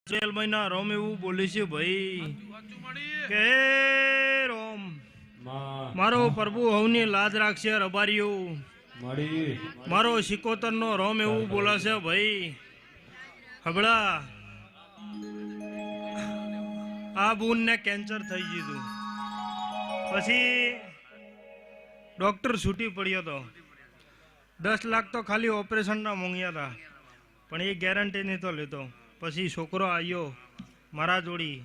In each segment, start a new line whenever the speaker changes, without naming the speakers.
મહિના રોમ એવું બોલે છે ભાઈ કે રોમ મારો પ્રભુ હવની લાજ રાખશે રબારીઓ મારો શિકોતર નો રોમ એવું બોલાશે ભાઈ હબળા આ બૂન ને કેન્સર થઈ ગયું પછી ડોક્ટર છૂટી પડ્યો તો 10 લાખ તો ખાલી ઓપરેશન ના મોંઘ્યા હતા પણ એ ગેરંટી નહીં તો લેતો પછી છોકરો આવ્યો મારા જોડી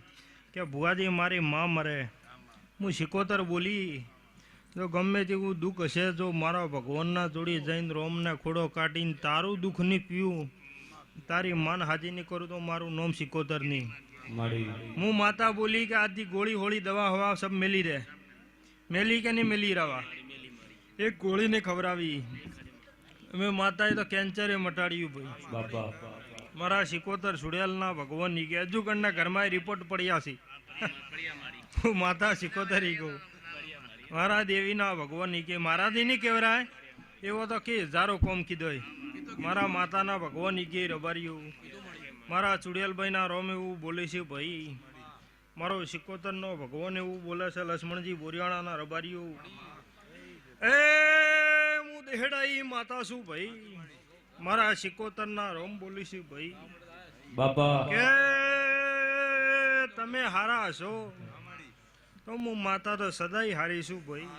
કે ભુવાજી મારી માં મરે હું શિકોતર બોલી જો ગમે તેવું દુઃખ હશે જો મારા ભગવાનના જોડી જઈને રોમને ખોડો કાઢીને તારું દુઃખ નહીં પીવું તારી માન હાજી નહીં કરું તો મારું નામ શિકોતર નહીં હું માતા બોલી કે આજથી ગોળી હોળી દવા હવા સબ મેલી રહે મેલી કે નહીં મેલી રવા એક ગોળીને ખવડાવી અમે માતાએ તો કેન્સરે મટાડ્યું ભાઈ બાપા મારા શિકોતર સુડેલના ભગવાન ની કે અજુગણના ઘરમાં રિપોર્ટ પડ્યા છે હું માતા શિકોતર કહું મારા દેવીના ભગવાન ની કે મારાથી નહીં કેવરાય એવો તો કે હજારો કોમ કીધો મારા માતાના ભગવાન ની કે રબારીયું મારા ચુડેલભાઈના રોમ એવું બોલે છે ભાઈ મારો શિકોતરનો ભગવાન એવું બોલે છે લક્ષ્મણજી બોરિયાણાના રબારીયું એ હું દેહડાઈ માતા છું ભાઈ મારા શિકોતરના રોમ બોલી છે ભાઈ બાપા કે તમે હારા હશો તો હું માતા તો સદાય હારી છું ભાઈ